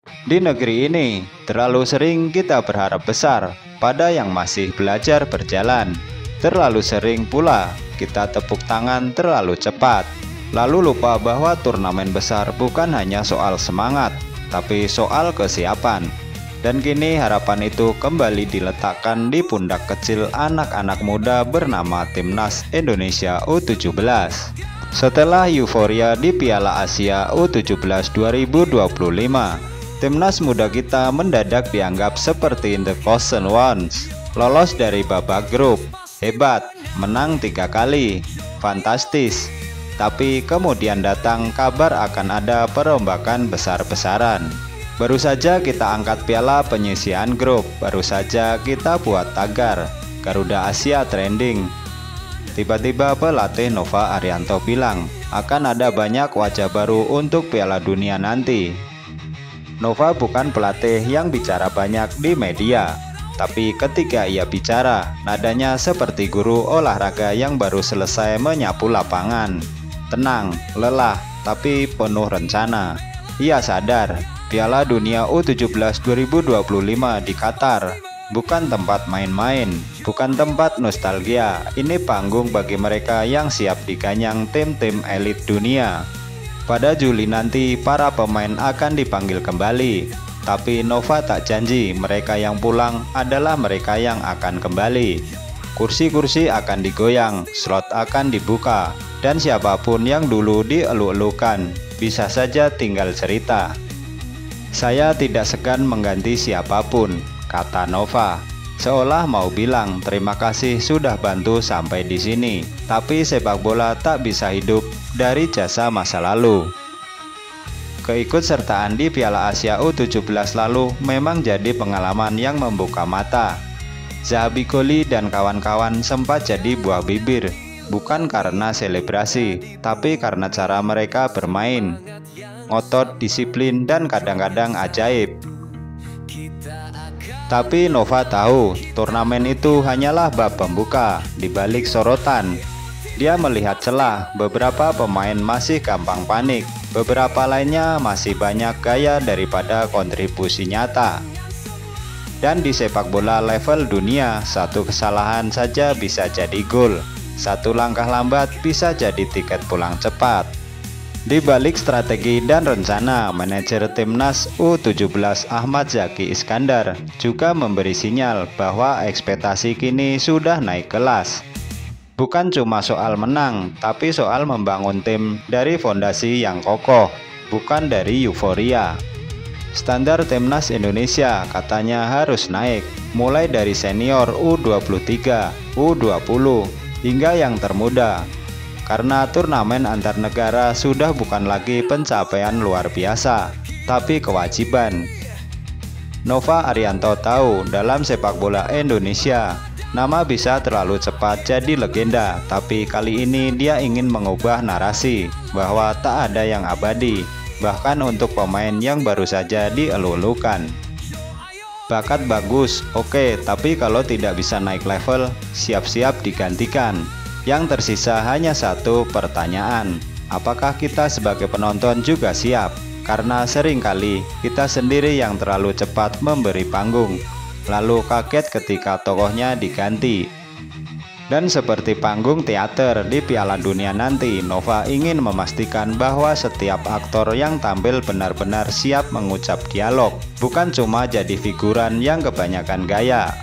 Di negeri ini, terlalu sering kita berharap besar pada yang masih belajar berjalan. Terlalu sering pula kita tepuk tangan terlalu cepat, lalu lupa bahwa turnamen besar bukan hanya soal semangat, tapi soal kesiapan. Dan kini harapan itu kembali diletakkan di pundak kecil anak-anak muda bernama Timnas Indonesia U17. Setelah euforia di Piala Asia U17 2025, timnas muda kita mendadak dianggap seperti The Chosen Ones, lolos dari babak grup. Hebat, menang 3 kali, fantastis. Tapi kemudian datang kabar akan ada perombakan besar-besaran. Baru saja kita angkat piala penyisihan grup, baru saja kita buat tagar Garuda Asia trending. Tiba-tiba pelatih Nova Arianto bilang akan ada banyak wajah baru untuk Piala Dunia nanti. Nova bukan pelatih yang bicara banyak di media, tapi ketika ia bicara, nadanya seperti guru olahraga yang baru selesai menyapu lapangan. Tenang, lelah, tapi penuh rencana. Ia sadar, Piala Dunia U17 2025 di Qatar bukan tempat main-main, bukan tempat nostalgia. Ini panggung bagi mereka yang siap diganyang tim-tim elit dunia. Pada Juli nanti, para pemain akan dipanggil kembali. Tapi Nova tak janji mereka yang pulang adalah mereka yang akan kembali. Kursi-kursi akan digoyang, slot akan dibuka, dan siapapun yang dulu dielu-elukan bisa saja tinggal cerita. Saya tidak segan mengganti siapapun, kata Nova, seolah mau bilang terima kasih sudah bantu sampai di sini. Tapi sepak bola tak bisa hidup dari jasa masa lalu. Keikutsertaan di Piala Asia U17 lalu memang jadi pengalaman yang membuka mata. Zahabi Goli dan kawan-kawan sempat jadi buah bibir, bukan karena selebrasi, tapi karena cara mereka bermain. Ngotot, disiplin, dan kadang-kadang ajaib. Tapi Nova tahu, turnamen itu hanyalah bab pembuka, di balik sorotan. Dia melihat celah, beberapa pemain masih gampang panik, beberapa lainnya masih banyak gaya daripada kontribusi nyata. Dan di sepak bola level dunia, satu kesalahan saja bisa jadi gol, satu langkah lambat bisa jadi tiket pulang cepat. Di balik strategi dan rencana, manajer timnas U17 Ahmad Zaki Iskandar juga memberi sinyal bahwa ekspektasi kini sudah naik kelas. Bukan cuma soal menang, tapi soal membangun tim dari fondasi yang kokoh, bukan dari euforia. Standar timnas Indonesia katanya harus naik, mulai dari senior U23, U20, hingga yang termuda. Karena turnamen antar negara sudah bukan lagi pencapaian luar biasa, tapi kewajiban. Nova Arianto tahu dalam sepak bola Indonesia, nama bisa terlalu cepat jadi legenda, tapi kali ini dia ingin mengubah narasi bahwa tak ada yang abadi, bahkan untuk pemain yang baru saja dielu-elukan. Bakat bagus, oke, tapi kalau tidak bisa naik level, siap-siap digantikan. Yang tersisa hanya satu pertanyaan, apakah kita sebagai penonton juga siap? Karena seringkali kita sendiri yang terlalu cepat memberi panggung, lalu kaget ketika tokohnya diganti. Dan seperti panggung teater di Piala Dunia nanti, Nova ingin memastikan bahwa setiap aktor yang tampil benar-benar siap mengucap dialog, bukan cuma jadi figuran yang kebanyakan gaya.